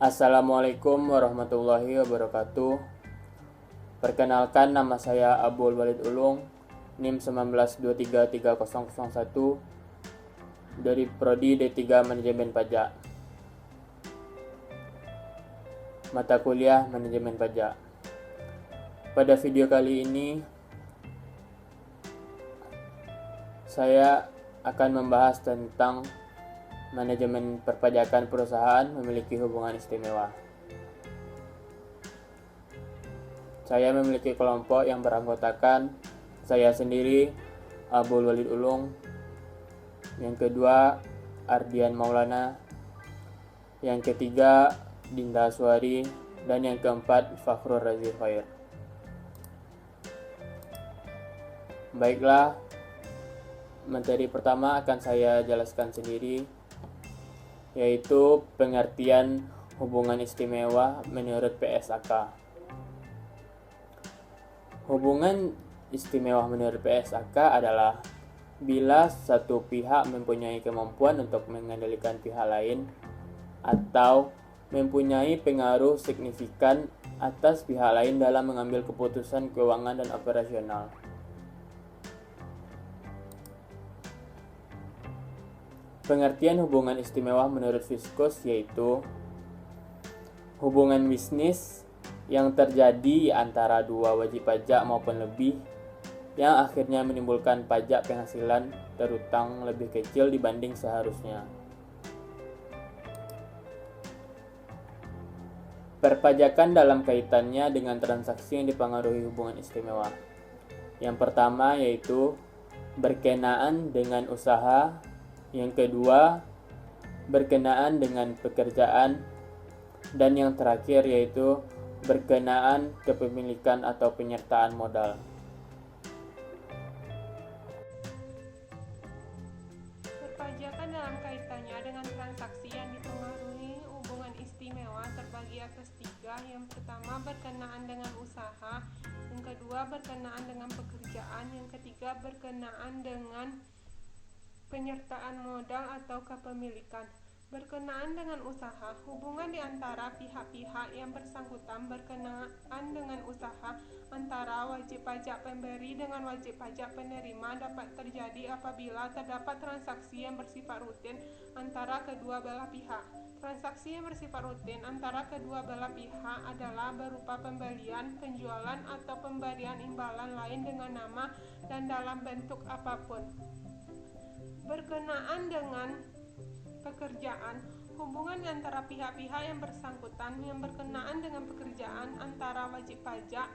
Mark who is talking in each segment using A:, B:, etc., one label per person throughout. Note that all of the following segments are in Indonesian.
A: Assalamualaikum warahmatullahi wabarakatuh. Perkenalkan, nama saya Abul Walid Ulung, NIM 1923301 dari Prodi D3 Manajemen Pajak. Mata kuliah Manajemen Pajak. Pada video kali ini saya akan membahas tentang manajemen perpajakan perusahaan memiliki hubungan istimewa. Saya memiliki kelompok yang beranggotakan saya sendiri, Abul Walid Ulung, yang kedua Ardian Maulana, yang ketiga Dinda Aswari, dan yang keempat Fakhrul Razi Khair. Baiklah, materi pertama akan saya jelaskan sendiri, yaitu pengertian hubungan istimewa menurut PSAK. Hubungan istimewa menurut PSAK adalah bila satu pihak mempunyai kemampuan untuk mengendalikan pihak lain atau mempunyai pengaruh signifikan atas pihak lain dalam mengambil keputusan keuangan dan operasional. Pengertian hubungan istimewa menurut Viscus yaitu hubungan bisnis yang terjadi antara dua wajib pajak maupun lebih yang akhirnya menimbulkan pajak penghasilan terutang lebih kecil dibanding seharusnya. Perpajakan dalam kaitannya dengan transaksi yang dipengaruhi hubungan istimewa. Yang pertama yaitu berkenaan dengan usaha, yang kedua berkenaan dengan pekerjaan, dan yang terakhir yaitu berkenaan kepemilikan atau penyertaan modal.
B: Perpajakan dalam kaitannya dengan transaksi yang dipengaruhi hubungan istimewa terbagi atas tiga. Yang pertama berkenaan dengan usaha, yang kedua berkenaan dengan pekerjaan, yang ketiga berkenaan dengan penyertaan modal atau kepemilikan. Berkenaan dengan usaha, hubungan di antara pihak-pihak yang bersangkutan berkenaan dengan usaha antara wajib pajak pemberi dengan wajib pajak penerima dapat terjadi apabila terdapat transaksi yang bersifat rutin antara kedua belah pihak. Transaksi yang bersifat rutin antara kedua belah pihak adalah berupa pembelian, penjualan, atau pemberian imbalan lain dengan nama dan dalam bentuk apapun. Berkenaan dengan pekerjaan, hubungan antara pihak-pihak yang bersangkutan yang berkenaan dengan pekerjaan antara wajib pajak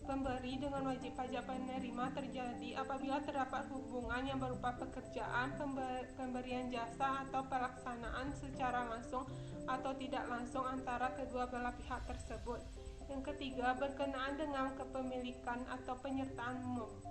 B: pemberi dengan wajib pajak penerima terjadi apabila terdapat hubungan yang berupa pekerjaan, pemberian jasa, atau pelaksanaan secara langsung atau tidak langsung antara kedua belah pihak tersebut. Yang ketiga, berkenaan dengan kepemilikan atau penyertaan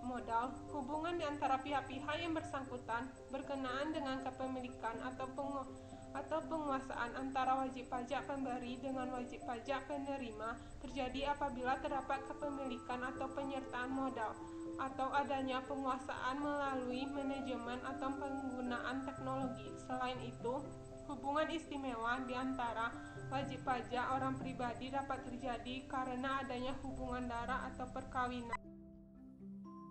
B: modal, hubungan di antara pihak-pihak yang bersangkutan berkenaan dengan kepemilikan atau penguasaan antara wajib pajak pemberi dengan wajib pajak penerima terjadi apabila terdapat kepemilikan atau penyertaan modal atau adanya penguasaan melalui manajemen atau penggunaan teknologi. Selain itu, hubungan istimewa di antara wajib pajak orang pribadi dapat terjadi karena adanya hubungan darah atau perkawinan.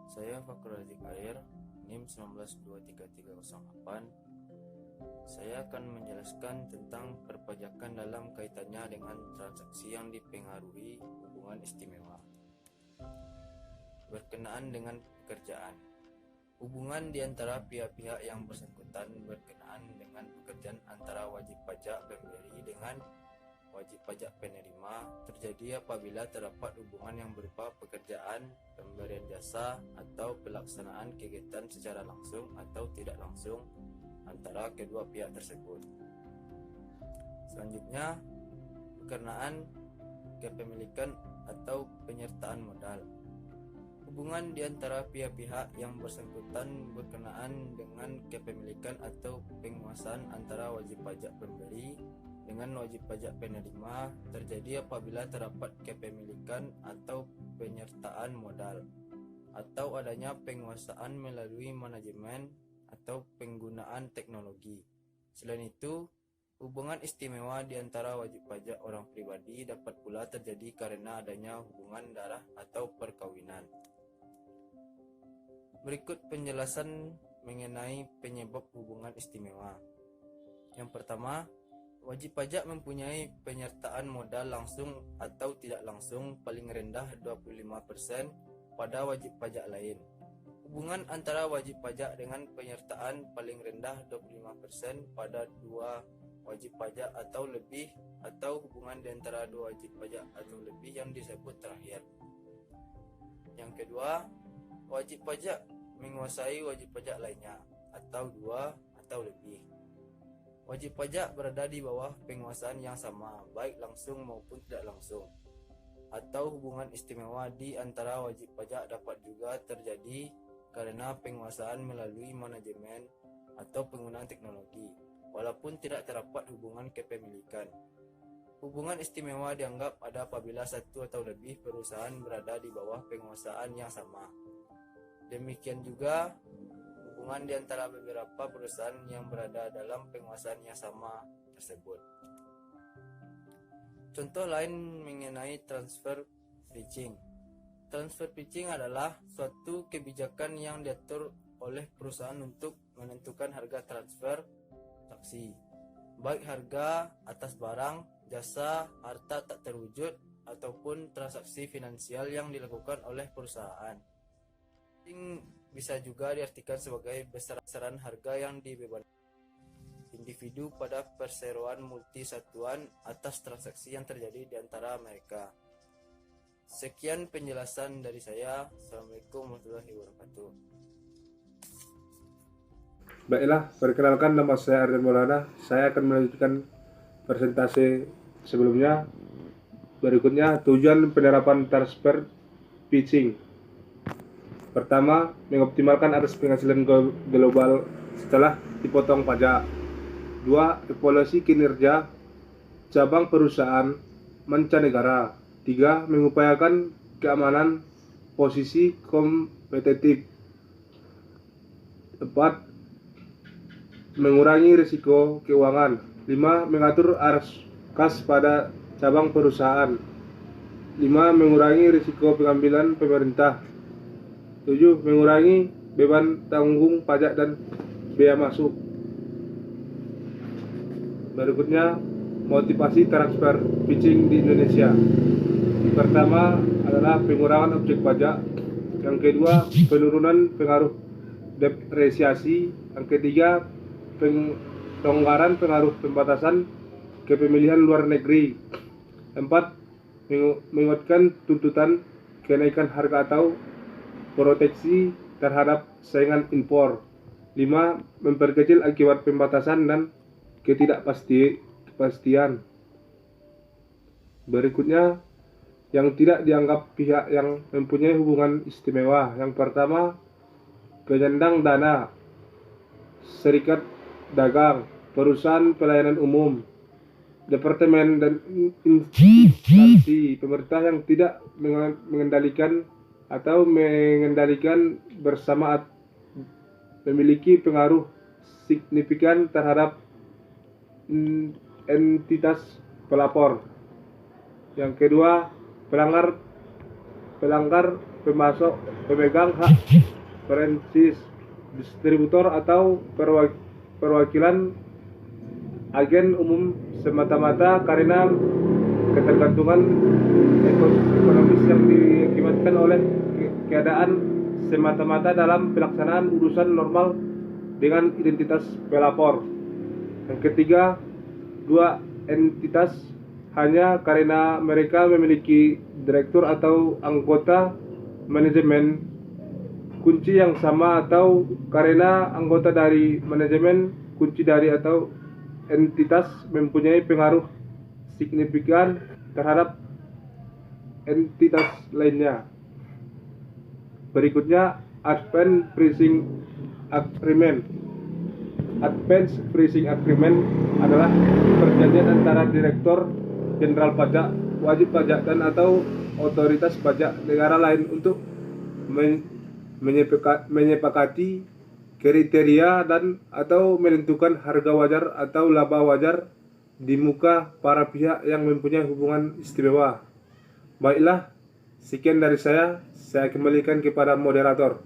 C: Saya Fakhrul Razi Khair, NIM 1923308. Saya akan menjelaskan tentang perpajakan dalam kaitannya dengan transaksi yang dipengaruhi hubungan istimewa. Berkenaan dengan pekerjaan, hubungan di antara pihak-pihak yang bersangkutan berkenaan dengan pekerjaan antara wajib pajak pemberi dengan wajib pajak penerima terjadi apabila terdapat hubungan yang berupa pekerjaan, pemberian jasa, atau pelaksanaan kegiatan secara langsung atau tidak langsung antara kedua pihak tersebut. Selanjutnya, berkenaan kepemilikan atau penyertaan modal. Hubungan di antara pihak-pihak yang bersangkutan berkenaan dengan kepemilikan atau penguasaan antara wajib pajak pemberi dengan wajib pajak penerima terjadi apabila terdapat kepemilikan atau penyertaan modal atau adanya penguasaan melalui manajemen atau penggunaan teknologi. Selain itu, Hubungan istimewa di antara wajib pajak orang pribadi dapat pula terjadi karena adanya hubungan darah atau perkawinan. Berikut penjelasan mengenai penyebab hubungan istimewa. Yang pertama, wajib pajak mempunyai penyertaan modal langsung atau tidak langsung paling rendah 25% pada wajib pajak lain. Hubungan antara wajib pajak dengan penyertaan paling rendah 25% pada dua wajib pajak atau lebih, atau hubungan di antara dua wajib pajak atau lebih yang disebut terakhir. Yang kedua, wajib pajak menguasai wajib pajak lainnya atau dua atau lebih. Wajib pajak berada di bawah penguasaan yang sama, baik langsung maupun tidak langsung. Atau hubungan istimewa di antara wajib pajak dapat juga terjadi karena penguasaan melalui manajemen atau penggunaan teknologi, walaupun tidak terdapat hubungan kepemilikan. Hubungan istimewa dianggap ada apabila satu atau lebih perusahaan berada di bawah penguasaan yang sama. Demikian juga hubungan di antara beberapa perusahaan yang berada dalam penguasaan yang sama tersebut. Contoh lain mengenai transfer pricing. Transfer pricing adalah suatu kebijakan yang diatur oleh perusahaan untuk menentukan harga transfer transaksi, baik harga atas barang, jasa, harta tak terwujud, ataupun transaksi finansial yang dilakukan oleh perusahaan. Pricing bisa juga diartikan sebagai besaran harga yang dibebankan individu pada perseroan multisatuan atas transaksi yang terjadi di antara mereka. Sekian penjelasan dari saya. Assalamualaikum warahmatullahi wabarakatuh.
D: Baiklah, perkenalkan, nama saya Arden Maulana. Saya akan melanjutkan presentasi sebelumnya. Berikutnya, tujuan penerapan transfer pricing. Pertama, mengoptimalkan atas penghasilan global setelah dipotong pajak. 2. Evaluasi kinerja cabang perusahaan mancanegara. 3. Mengupayakan keamanan posisi kompetitif. 4. Mengurangi risiko keuangan. 5. Mengatur arus kas pada cabang perusahaan. 5. Mengurangi risiko pengambilan pemerintah. 7. Mengurangi beban tanggung pajak dan bea masuk. Berikutnya, motivasi transfer pricing di Indonesia. Yang pertama adalah pengurangan objek pajak. Yang kedua, penurunan pengaruh depresiasi. Yang ketiga, pelonggaran pengaruh pembatasan kepemilikan luar negeri. 4. Menguatkan tuntutan kenaikan harga atau proteksi terhadap saingan impor. 5. Memperkecil akibat pembatasan dan ketidakpastian. Berikutnya, yang tidak dianggap pihak yang mempunyai hubungan istimewa. Yang pertama, penyandang dana, serikat dagang, perusahaan pelayanan umum, departemen dan instansi pemerintah yang tidak mengendalikan atau mengendalikan bersama memiliki pengaruh signifikan terhadap entitas pelapor. Yang kedua, pelanggar pemasok, pemegang hak franchise, distributor atau perwakilan agen umum semata-mata karena ketergantungan ekonomis yang diakibatkan oleh keadaan semata-mata dalam pelaksanaan urusan normal dengan identitas pelapor. Yang ketiga, dua entitas hanya karena mereka memiliki direktur atau anggota manajemen kunci yang sama atau karena anggota dari manajemen kunci dari atau entitas mempunyai pengaruh signifikan terhadap entitas lainnya. Berikutnya, Advance Pricing Agreement. Advance Pricing Agreement adalah perjanjian antara Direktur Jenderal Pajak, wajib pajak dan atau otoritas pajak negara lain untuk menyepakati kriteria dan atau menentukan harga wajar atau laba wajar di muka para pihak yang mempunyai hubungan istimewa. Baiklah, sekian dari saya kembalikan kepada moderator.